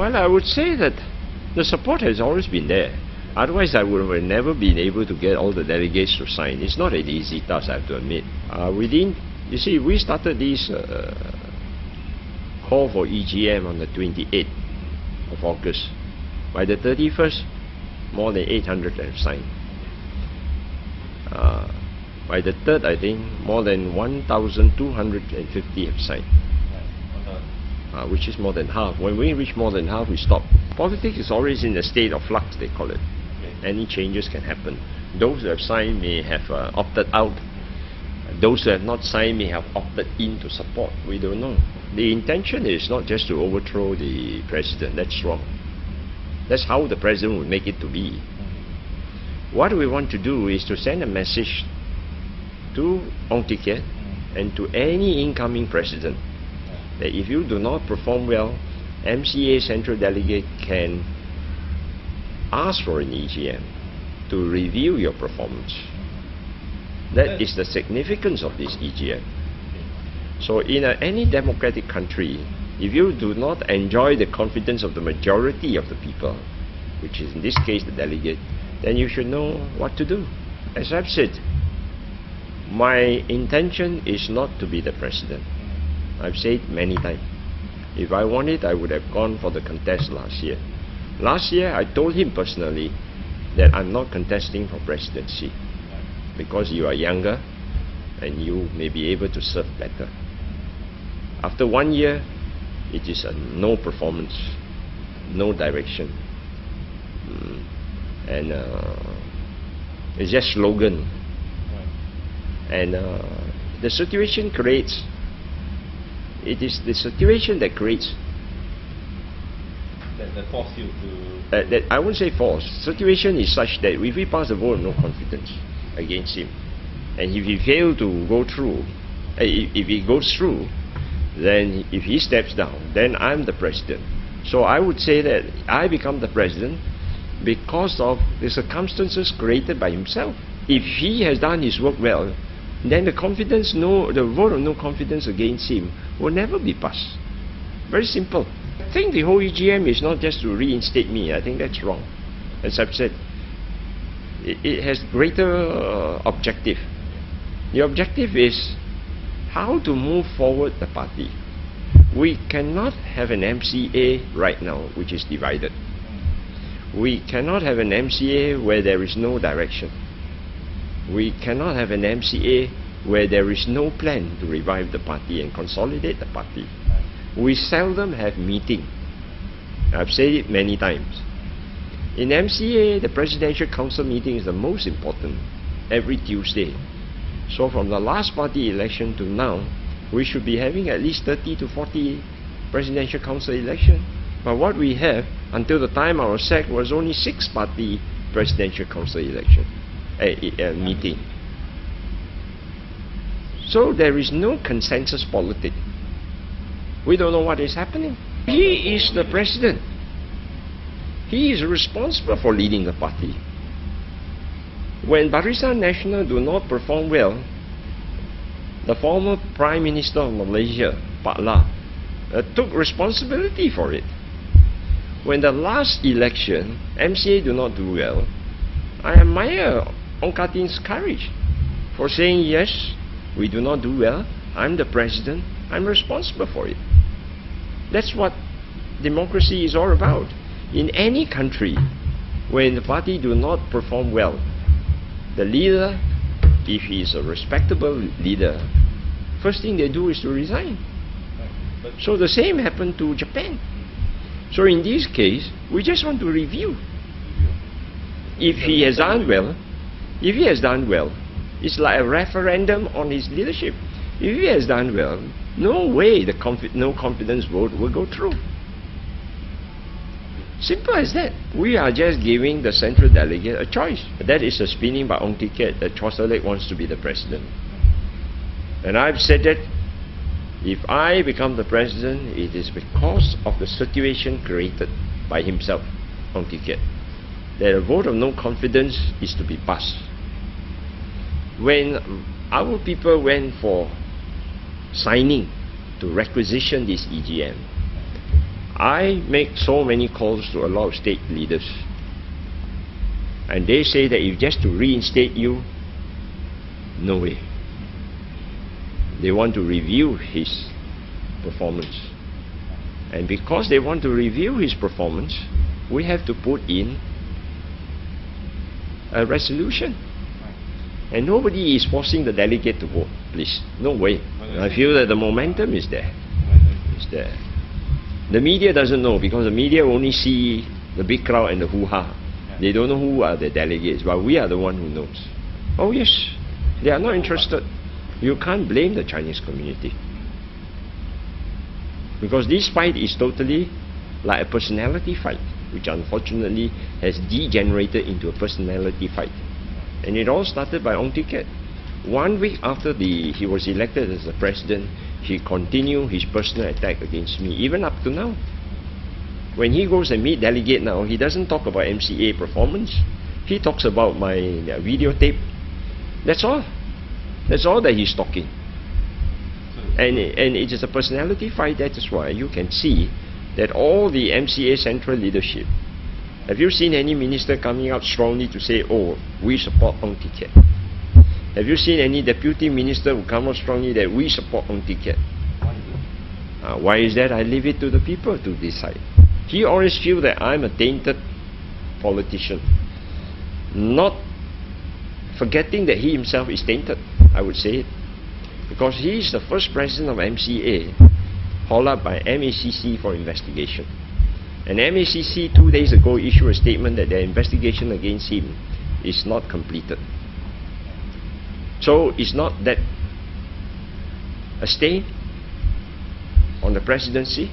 Well, I would say that the support has always been there. Otherwise, I would have never been able to get all the delegates to sign. It's not an easy task, I have to admit. You see, we started this call for EGM on the 28th of August. By the 31st, more than 800 have signed. By the 3rd, I think, more than 1,250 have signed. Which is more than half. When we reach more than half, we stop. Politics is always in a state of flux, they call it. Any changes can happen. Those who have signed may have opted out. Those who have not signed may have opted in to support. We don't know. The intention is not just to overthrow the president. That's wrong. That's how the president would make it to be. What we want to do is to send a message to Ong Tee Keat and to any incoming president that if you do not perform well, MCA Central Delegate can ask for an EGM to review your performance. That is the significance of this EGM. So in any democratic country, if you do not enjoy the confidence of the majority of the people, which is in this case the delegate, then you should know what to do. As I've said, my intention is not to be the president. I've said many times. If I wanted, I would have gone for the contest last year. Last year, I told him personally that I'm not contesting for presidency because you are younger and you may be able to serve better. After 1 year, it is a no performance, no direction. And it's just slogan. And the situation creates, it is the situation that creates that force you to... that I won't say force. Situation is such that if we pass a vote of no confidence against him, and if he fails to go through, if he goes through, then if he steps down, then I'm the president. So I would say that I become the president because of the circumstances created by himself. If he has done his work well, then the vote of no confidence against him will never be passed. Very simple. I think the whole EGM is not just to reinstate me. I think that's wrong. As I've said, it has greater objective. The objective is how to move forward the party. We cannot have an MCA right now which is divided. We cannot have an MCA where there is no direction. We cannot have an MCA where there is no plan to revive the party and consolidate the party. We seldom have meeting. I've said it many times. In MCA, the Presidential Council meeting is the most important, every Tuesday. So from the last party election to now, we should be having at least 30 to 40 Presidential Council election. But what we have, until the time I was sacked, was only 6-party Presidential Council election meeting. So there is no consensus politics. We don't know what is happening. He is the president. He is responsible for leading the party. When Barisan Nasional do not perform well, the former Prime Minister of Malaysia, Pak La, took responsibility for it. When the last election, MCA do not do well, I admire Ong Katin's courage for saying, yes, we do not do well, I'm the president, I'm responsible for it. That's what democracy is all about. In any country, when the party do not perform well, the leader, if he is a respectable leader, first thing they do is to resign. So the same happened to Japan. So in this case, we just want to review. If he has done well, it's like a referendum on his leadership. If he has done well, no way the no confidence vote will go through. Simple as that. We are just giving the central delegate a choice. That is a spinning by Ong Tee Keat that Chua Soi Lek wants to be the president. And I've said that if I become the president, it is because of the situation created by himself, Ong Tee Keat, that a vote of no confidence is to be passed. When our people went for signing to requisition this EGM, I make so many calls to a lot of state leaders, and they say that if just to reinstate you, no way. They want to review his performance. And because they want to review his performance, we have to put in a resolution. And nobody is forcing the delegate to vote, please. No way. I feel that the momentum is there. It's there. The media doesn't know, because the media only see the big crowd and the hoo-ha. They don't know who are the delegates, but we are the one who knows. Oh yes, they are not interested. You can't blame the Chinese community. Because this fight is totally like a personality fight, which unfortunately has degenerated into a personality fight. And it all started by Ong Tee Keat. 1 week after he was elected as the president, he continued his personal attack against me, even up to now. When he goes and meet delegate now, he doesn't talk about MCA performance. He talks about my videotape. That's all. That's all that he's talking. And it is a personality fight. That is why you can see that all the MCA central leadership, have you seen any minister coming out strongly to say, oh, we support Ong Tee Keat? Have you seen any deputy minister who come out strongly that we support Ong Tee Keat? Why is that? I leave it to the people to decide. He always feels that I'm a tainted politician, not forgetting that he himself is tainted, I would say it. Because he is the first president of MCA hauled up by MACC for investigation. And MACC 2 days ago issued a statement that their investigation against him is not completed. So is not that a stain on the presidency?